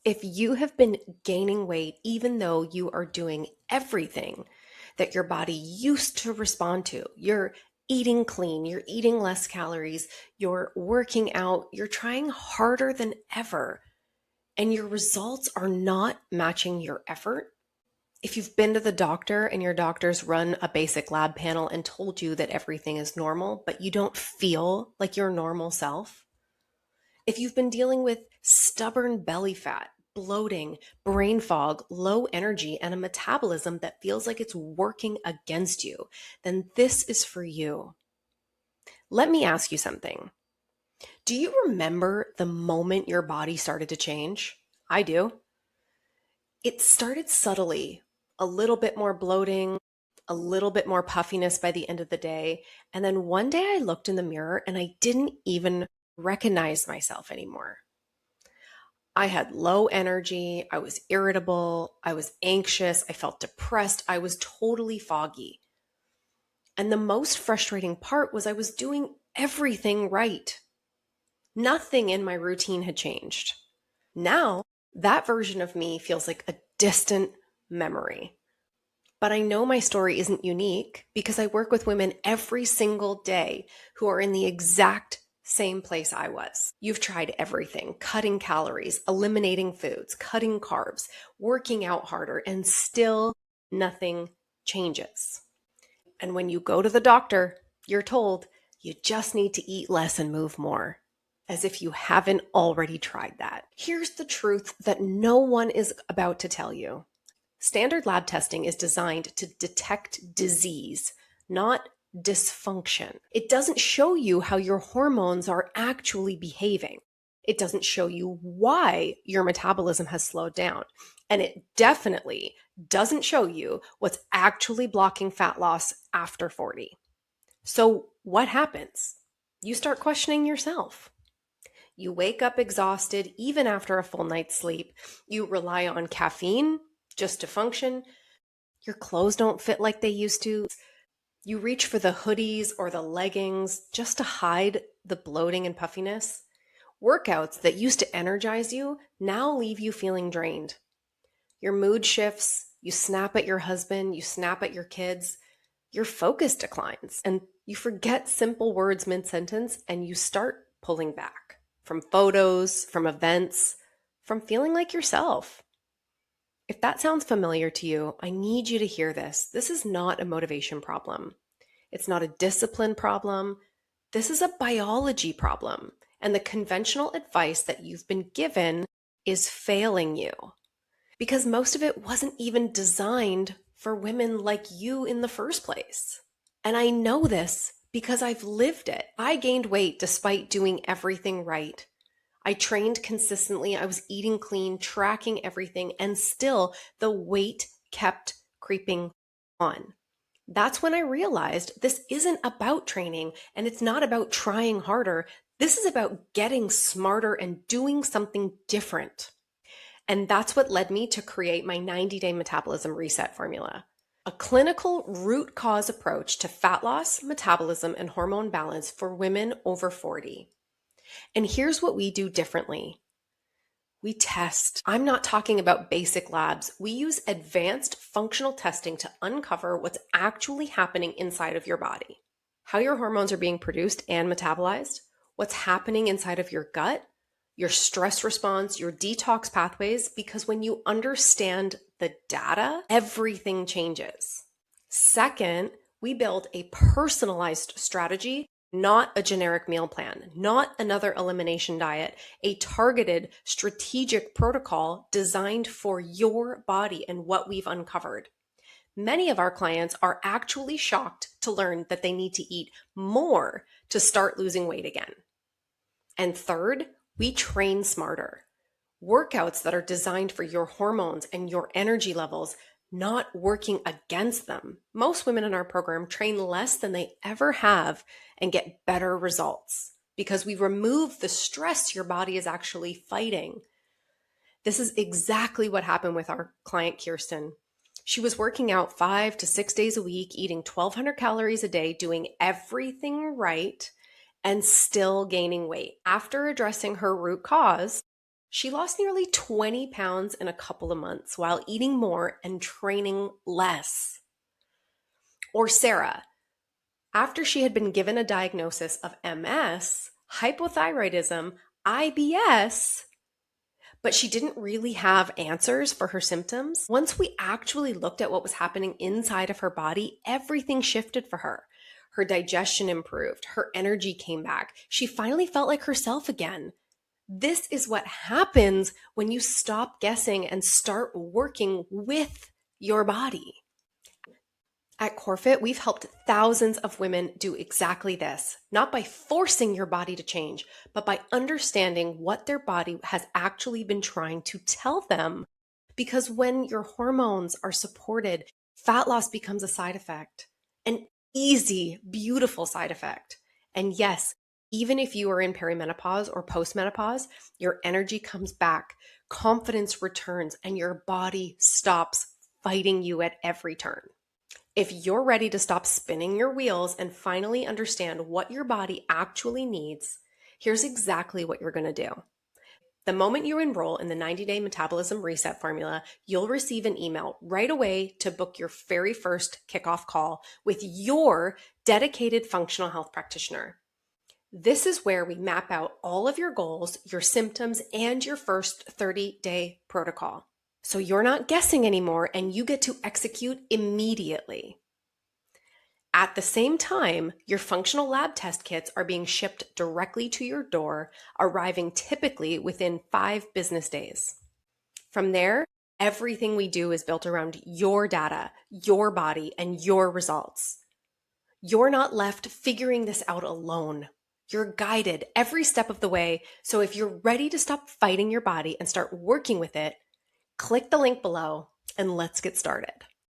If you have been gaining weight, even though you are doing everything that your body used to respond to, you're eating clean, you're eating less calories, you're working out, you're trying harder than ever, and your results are not matching your effort. If you've been to the doctor and your doctor's run a basic lab panel and told you that everything is normal, but you don't feel like your normal self, if you've been dealing with stubborn belly fat, bloating, brain fog, low energy, and a metabolism that feels like it's working against you, then this is for you. Let me ask you something. Do you remember the moment your body started to change? I do. It started subtly, a little bit more bloating, a little bit more puffiness by the end of the day. And then one day I looked in the mirror and I didn't even recognize myself anymore. I had low energy. I was irritable. I was anxious. I felt depressed. I was totally foggy. And the most frustrating part was I was doing everything right. Nothing in my routine had changed. Now, that version of me feels like a distant memory. But I know my story isn't unique because I work with women every single day who are in the exact same place I was. You've tried everything, cutting calories, eliminating foods, cutting carbs, working out harder, and still nothing changes. And when you go to the doctor, you're told you just need to eat less and move more, as if you haven't already tried that. Here's the truth that no one is about to tell you. Standard lab testing is designed to detect disease, not dysfunction. It doesn't show you how your hormones are actually behaving. It doesn't show you why your metabolism has slowed down. And it definitely doesn't show you what's actually blocking fat loss after 40. So what happens? You start questioning yourself. You wake up exhausted even after a full night's sleep. You rely on caffeine just to function. Your clothes don't fit like they used to. You reach for the hoodies or the leggings just to hide the bloating and puffiness. Workouts that used to energize you now leave you feeling drained. Your mood shifts. You snap at your husband. You snap at your kids. Your focus declines and you forget simple words mid-sentence and you start pulling back from photos, from events, from feeling like yourself. If that sounds familiar to you, I need you to hear this. This is not a motivation problem. It's not a discipline problem. This is a biology problem. And the conventional advice that you've been given is failing you because most of it wasn't even designed for women like you in the first place. And I know this because I've lived it. I gained weight despite doing everything right. I trained consistently. I was eating clean, tracking everything, and still the weight kept creeping on. That's when I realized this isn't about training and it's not about trying harder. This is about getting smarter and doing something different. And that's what led me to create my 90-day metabolism reset formula, a clinical root cause approach to fat loss, metabolism, and hormone balance for women over 40. And here's what we do differently. We test. I'm not talking about basic labs. We use advanced functional testing to uncover what's actually happening inside of your body, how your hormones are being produced and metabolized, what's happening inside of your gut, your stress response, your detox pathways, because when you understand the data, everything changes. Second, we build a personalized strategy, not a generic meal plan, not another elimination diet, a targeted strategic protocol designed for your body and what we've uncovered. Many of our clients are actually shocked to learn that they need to eat more to start losing weight again. And third, we train smarter. Workouts that are designed for your hormones and your energy levels, not working against them. Most women in our program train less than they ever have and get better results because we remove the stress your body is actually fighting. This is exactly what happened with our client, Kirsten. She was working out 5 to 6 days a week, eating 1,200 calories a day, doing everything right, and still gaining weight. After addressing her root cause, She lost nearly 20 pounds in a couple of months while eating more and training less. Or Sarah, after she had been given a diagnosis of MS, hypothyroidism, IBS, but she didn't really have answers for her symptoms. Once we actually looked at what was happening inside of her body, everything shifted for her. Her digestion improved, her energy came back. She finally felt like herself again. This is what happens when you stop guessing and start working with your body. At Corfit, we've helped thousands of women do exactly this, not by forcing your body to change, but by understanding what their body has actually been trying to tell them. Because when your hormones are supported, fat loss becomes a side effect, an easy, beautiful side effect. And yes, even if you are in perimenopause or postmenopause, your energy comes back, confidence returns, and your body stops fighting you at every turn. If you're ready to stop spinning your wheels and finally understand what your body actually needs, here's exactly what you're going to do. The moment you enroll in the 90-day Metabolism Reset Formula, you'll receive an email right away to book your very first kickoff call with your dedicated functional health practitioner. This is where we map out all of your goals, your symptoms, and your first 30-day protocol. So you're not guessing anymore and you get to execute immediately. At the same time, your functional lab test kits are being shipped directly to your door, arriving typically within 5 business days. From there, everything we do is built around your data, your body, and your results. You're not left figuring this out alone. You're guided every step of the way. So if you're ready to stop fighting your body and start working with it, click the link below and let's get started.